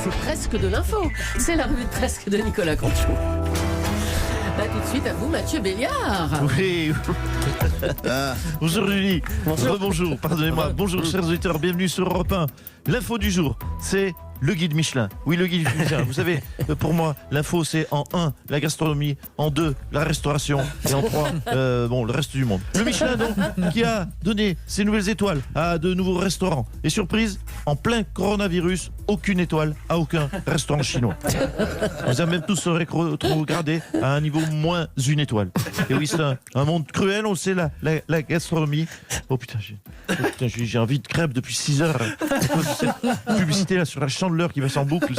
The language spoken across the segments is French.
c'est presque de l'info. C'est la revue de presque de Nicolas Canteloup. Bah, tout de suite à vous, Mathieu Béliard. Oui. Bonjour Julie. Bonjour. Bonjour, pardonnez-moi. Bonjour chers auditeurs, bienvenue sur Europe 1. L'info du jour, c'est le guide Michelin. Oui, le guide Michelin. Vous savez, pour moi, l'info, c'est en 1, la gastronomie, en 2, la restauration, et en 3, le reste du monde. Le Michelin, donc, qui a donné ses nouvelles étoiles à de nouveaux restaurants. Et surprise, en plein coronavirus, aucune étoile à aucun restaurant chinois. Vous avez même tous rétrogradé à un niveau moins une étoile. Et oui, c'est un monde cruel, on le sait, la gastronomie. Oh putain, j'ai envie de crêpes depuis 6 heures. Cette publicité là sur la Chandeleur qui va s'en boucle.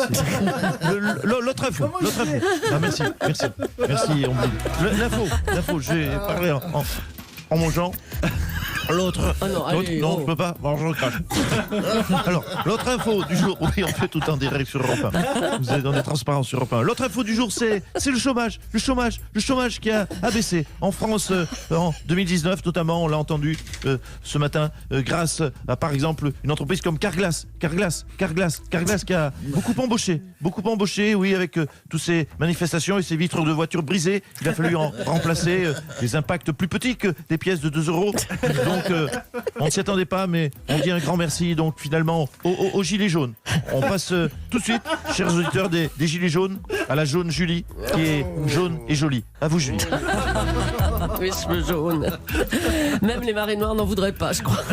L'autre info. Ah, merci. L'info, je vais parler en mangeant. L'autre, non, je peux pas. Bon, je crache. Alors, l'autre info du jour, oui, on fait tout en direct sur Europe 1. Vous êtes dans les transparents sur Europe 1. L'autre info du jour, c'est le chômage. Le chômage qui a baissé en France en 2019, notamment, on l'a entendu ce matin, grâce à, par exemple, une entreprise comme Carglass qui a beaucoup embauché, oui, avec toutes ces manifestations et ces vitres de voitures brisées. Il a fallu en remplacer des impacts plus petits que des pièces de 2 euros. Donc, on ne s'y attendait pas, mais on dit un grand merci, donc, finalement, aux Gilets jaunes. On passe tout de suite, chers auditeurs des Gilets jaunes, à la jaune Julie, qui est jaune et jolie. À vous, Julie. Oui, cheveux jaunes. Même les marées noires n'en voudraient pas, je crois.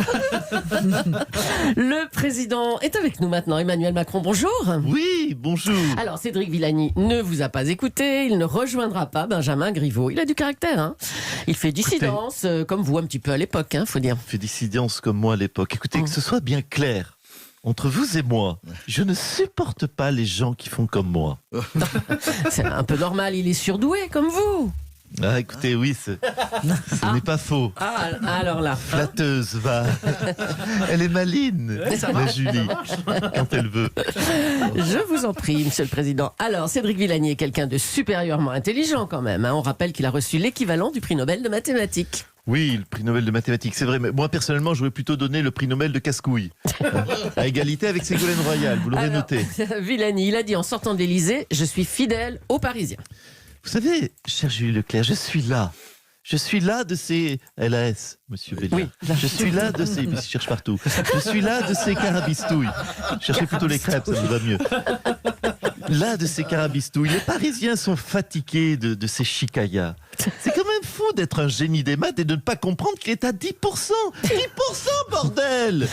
Le président est avec nous maintenant. Emmanuel Macron, bonjour. Oui, bonjour. Alors, Cédric Villani ne vous a pas écouté. Il ne rejoindra pas Benjamin Griveaux. Il a du caractère, hein. Il fait dissidence, comme vous, un petit peu à l'époque, hein, faut dire. Il fait dissidence comme moi à l'époque. Écoutez, que ce soit bien clair. Entre vous et moi, je ne supporte pas les gens qui font comme moi. C'est un peu normal, il est surdoué, comme vous. Ah, écoutez, oui, ce n'est pas faux. Ah, alors là. Flatteuse, va. Elle est maline, la Julie, quand elle veut. Je vous en prie, Monsieur le Président. Alors, Cédric Villani est quelqu'un de supérieurement intelligent quand même, hein. On rappelle qu'il a reçu l'équivalent du prix Nobel de mathématiques. Oui, le prix Nobel de mathématiques, c'est vrai. Mais moi, personnellement, je voulais plutôt donner le prix Nobel de casse-couille. À égalité avec Ségolène Royal, vous l'aurez noté. Villani, il a dit en sortant de l'Élysée, je suis fidèle aux Parisiens. Vous savez, cher Julie Leclerc, je suis là. Je suis là de ces LAS, monsieur Béliard. Oui, je suis là de ces... Mais je cherche partout. Je suis là de ces carabistouilles. Cherchez plutôt les crêpes, ça vous va mieux. Là de ces carabistouilles. Les Parisiens sont fatigués de ces chicayas. C'est quand même fou d'être un génie des maths et de ne pas comprendre qu'il est à 10%. 10%, bordel!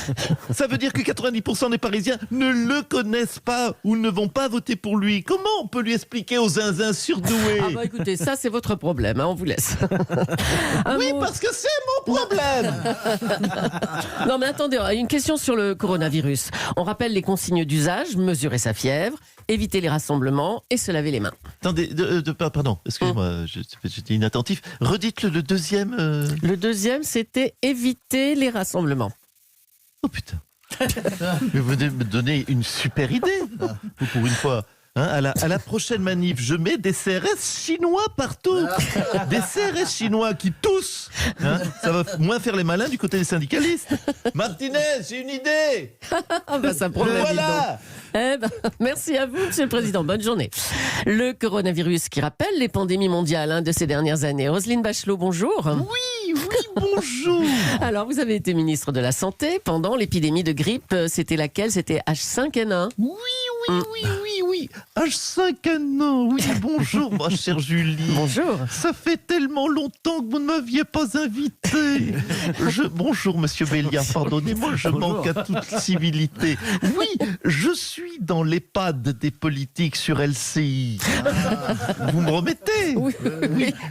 Ça veut dire que 90% des Parisiens ne le connaissent pas ou ne vont pas voter pour lui. Comment on peut lui expliquer aux zinzins surdoués? Ah bah écoutez, ça c'est votre problème, hein, on vous laisse. Oui, parce que c'est mon problème. Non mais attendez, une question sur le coronavirus. On rappelle les consignes d'usage, mesurer sa fièvre, éviter les rassemblements et se laver les mains. Attendez, pardon, excusez-moi, j'étais inattentif. Redites le deuxième. Le deuxième, c'était éviter les rassemblements. Oh putain. Mais vous venez de me donner une super idée, pour une fois. Hein, à la prochaine manif, je mets des CRS chinois partout. Des CRS chinois qui toussent. Hein, ça va moins faire les malins du côté des syndicalistes. Martinez, j'ai une idée. Ah bah ça promet, voilà. Eh ben, merci à vous, Monsieur le Président. Bonne journée. Le coronavirus qui rappelle les pandémies mondiales, hein, de ces dernières années. Roselyne Bachelot, bonjour. Oui, bonjour. Alors, vous avez été ministre de la Santé pendant l'épidémie de grippe. C'était laquelle? C'était H5N1. Oui. H5N1, oui, bonjour, ma chère Julie. Bonjour. Ça fait tellement longtemps que vous ne m'aviez pas invité. Bonjour, monsieur Béliard, pardonnez-moi, je manque à toute civilité. Oui, je suis dans l'EHPAD des politiques sur LCI. Vous me remettez? Oui.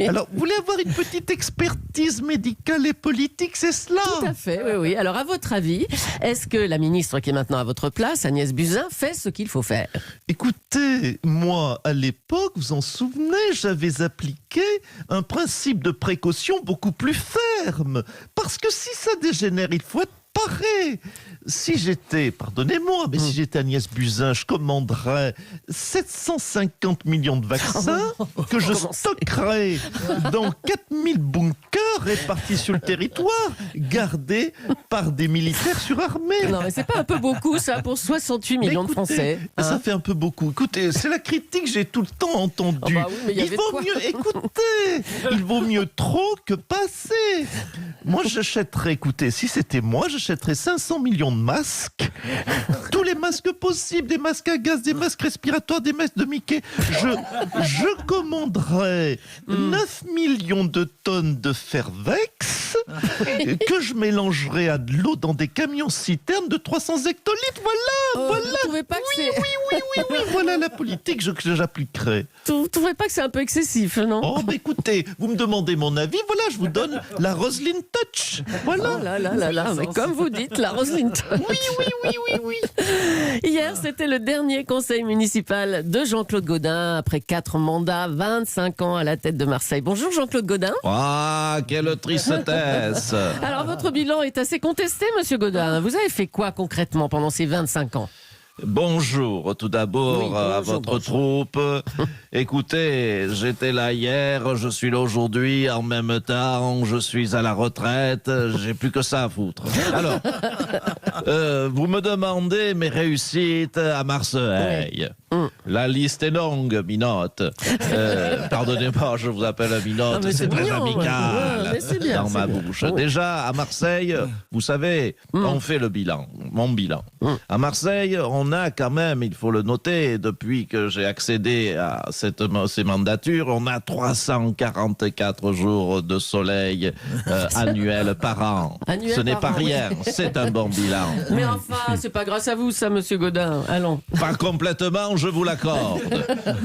Alors, vous voulez avoir une petite expertise médicale et politique, c'est cela? Tout à fait, oui. Alors, à votre avis, est-ce que la ministre qui est maintenant à votre place, Agnès Buzyn, fait ce qu'il faut faire? Écoutez, moi, à l'époque, vous en souvenez, j'avais appliqué un principe de précaution beaucoup plus ferme. Parce que si ça dégénère, il faut être paraît. Si j'étais, pardonnez-moi, mais si j'étais Agnès Buzyn, je commanderais 750 millions de vaccins que je stockerais dans 4000 bunkers répartis sur le territoire, gardés par des militaires surarmés. Non, mais c'est pas un peu beaucoup, ça, pour 68 millions de Français, hein? Ça fait un peu beaucoup. Écoutez, c'est la critique que j'ai tout le temps entendue. Oui, il vaut mieux, écoutez, il vaut mieux trop que pas assez. Moi, j'achèterais, écoutez, si c'était moi, j'achèterais 500 millions de masques. Tous les masques possibles, des masques à gaz, des masques respiratoires, des masques de Mickey. Je commanderais 9 millions de tonnes de Fervex que je mélangerais à de l'eau dans des camions-citernes de 300 hectolitres. Voilà. Vous trouvez pas que Oui, voilà la politique que j'appliquerai. Vous trouvez pas que c'est un peu excessif, non? Oh, mais écoutez, vous me demandez mon avis, voilà, je vous donne la Roselyne Touch. Voilà. Oh là, mais comme vous dites, la Roselyne Touch. Oui. Hier, c'était le dernier conseil municipal de Jean-Claude Gaudin, après 4 mandats, 25 ans à la tête de Marseille. Bonjour Jean-Claude Gaudin. Ah, quelle tristesse. Alors, votre bilan est assez contesté, monsieur Gaudin. Vous avez fait quoi concrètement pendant ces 25 ans? Bonjour, tout d'abord à votre troupe. Écoutez, j'étais là hier, je suis là aujourd'hui, en même temps, je suis à la retraite, j'ai plus que ça à foutre. Alors, vous me demandez mes réussites à Marseille. La liste est longue, Minotte. Pardonnez-moi, je vous appelle Minotte, c'est très amical bien, dans ma bouche. Déjà, à Marseille, vous savez, on fait le bilan, mon bilan. À Marseille, on a quand même, il faut le noter, depuis que j'ai accédé à ces mandatures, on a 344 jours de soleil annuels par an. Ce n'est pas rien, c'est un bon bilan. Mais enfin, c'est pas grâce à vous ça, monsieur Gaudin. Allons. Pas complètement, je vous l'accorde.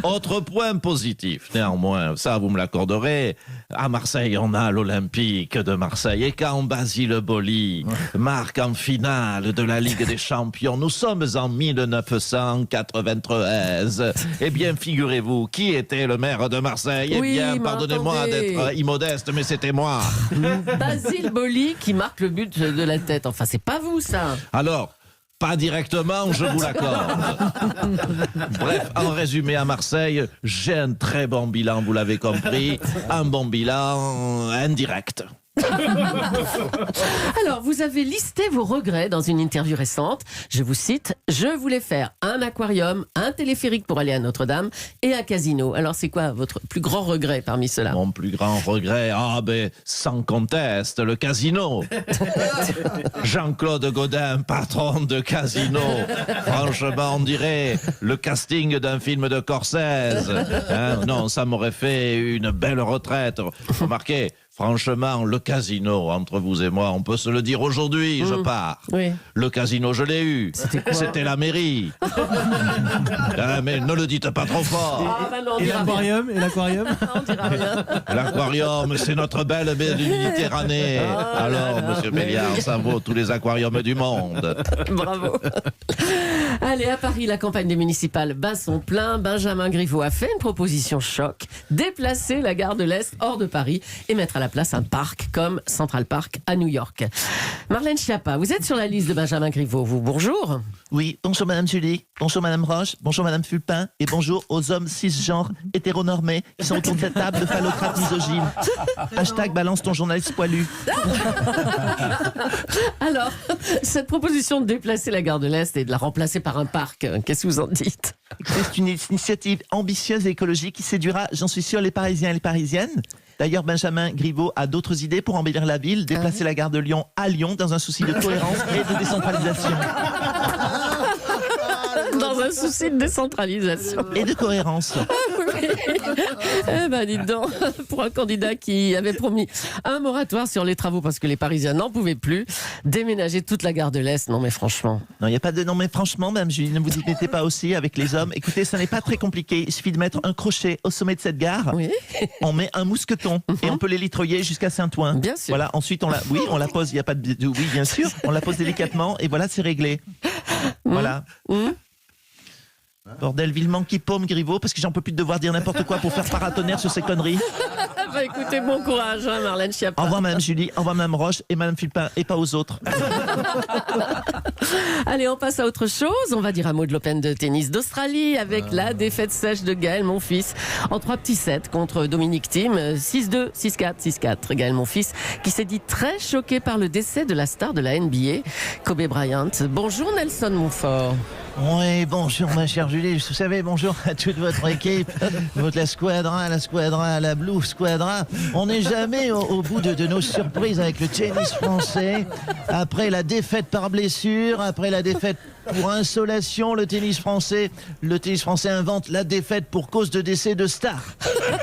Autre point positif, néanmoins, ça vous me l'accorderez, à Marseille, on a l'Olympique de Marseille. Et quand Basile Boli marque en finale de la Ligue des Champions, nous sommes en 1993. Eh bien, figurez-vous, qui était le maire de Marseille? Eh bien, pardonnez-moi d'être immodeste, mais c'était moi. Basile Boli qui marque le but de la tête. Enfin, c'est pas vous, ça. Alors, pas directement, je vous l'accorde. Bref, en résumé, à Marseille, j'ai un très bon bilan, vous l'avez compris. Un bon bilan indirect. Alors, vous avez listé vos regrets dans une interview récente. Je vous cite, « Je voulais faire un aquarium, un téléphérique pour aller à Notre-Dame et un casino. » Alors, c'est quoi votre plus grand regret parmi ceux-là? Mon plus grand regret, sans conteste, le casino. Jean-Claude Gaudin, patron de casino. Franchement, on dirait le casting d'un film de Scorsese. Non, ça m'aurait fait une belle retraite. Remarquez, franchement, le casino, entre vous et moi, on peut se le dire aujourd'hui, je pars. Oui. Le casino, je l'ai eu. C'était la mairie. Mais ne le dites pas trop fort. Et l'aquarium? On dira rien. L'aquarium, c'est notre belle baie du Méditerranée. Alors, monsieur Béliard, ça vaut tous les aquariums du monde. Bravo. Allez, à Paris, la campagne des municipales bat son plein. Benjamin Griveaux a fait une proposition choc. Déplacer la gare de l'Est hors de Paris et mettre à la place un parc comme Central Park à New York. Marlène Schiappa, vous êtes sur la liste de Benjamin Griveaux. Vous, bonjour. Oui, bonjour Madame Julie, bonjour Madame Roche, bonjour Madame Fulpin et bonjour aux hommes cisgenres hétéronormés qui sont autour de cette table de phallocrates misogynes. Hashtag balance ton journaliste poilu. Alors, cette proposition de déplacer la gare de l'Est et de la remplacer par un parc, qu'est-ce que vous en dites? C'est une initiative ambitieuse et écologique qui séduira, j'en suis sûr, les Parisiens et les Parisiennes. D'ailleurs, Benjamin Griveaux a d'autres idées pour embellir la ville, déplacer la gare de Lyon à Lyon dans un souci de cohérence et de décentralisation. Dans un souci de décentralisation. Et de cohérence. Eh ben, dites donc, pour un candidat qui avait promis un moratoire sur les travaux parce que les Parisiens n'en pouvaient plus, déménager toute la gare de l'Est, non mais franchement. Non, il n'y a pas de... Non mais franchement, Madame Julie, ne vous y mettez pas aussi avec les hommes. Écoutez, ça n'est pas très compliqué. Il suffit de mettre un crochet au sommet de cette gare. Oui. On met un mousqueton et on peut l'élitroyer jusqu'à Saint-Ouen. Bien sûr. Voilà, ensuite on la pose, il n'y a pas de... Oui, bien sûr, on la pose délicatement et voilà, c'est réglé. Voilà. Bordel, vivement qui paume Griveaux, parce que j'en peux plus de devoir dire n'importe quoi pour faire paratonnerre sur ces conneries. Bah écoutez, bon courage, hein, Marlène Schiappa. Au revoir Madame Julie, au revoir Madame Roche et Madame Philpin, et pas aux autres. Allez, on passe à autre chose. On va dire un mot de l'Open de tennis d'Australie avec la défaite sèche de Gaël Monfils en 3 petits sets contre Dominic Thiem. 6-2, 6-4, 6-4. Gaël Monfils qui s'est dit très choqué par le décès de la star de la NBA, Kobe Bryant. Bonjour Nelson Montfort. Oui, bonjour ma chère Julie, vous savez, bonjour à toute votre équipe, la squadra, la Blue Squadra. On n'est jamais au bout de nos surprises avec le tennis français. Après la défaite par blessure, après la défaite pour insolation, le tennis français invente la défaite pour cause de décès de stars.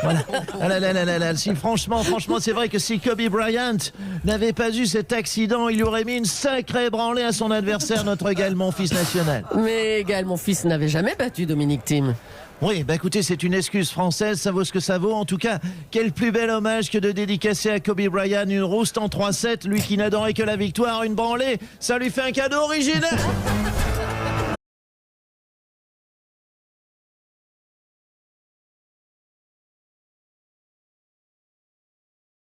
Voilà. Ah là. Si, franchement, c'est vrai que si Kobe Bryant n'avait pas eu cet accident, il aurait mis une sacrée branlée à son adversaire, notre Gaël Monfils national. Mais Gaël Monfils n'avait jamais battu Dominic Thiem. Oui, bah écoutez, c'est une excuse française, ça vaut ce que ça vaut. En tout cas, quel plus bel hommage que de dédicacer à Kobe Bryant une rouste en 3-7, lui qui n'adorait que la victoire, une branlée, ça lui fait un cadeau original.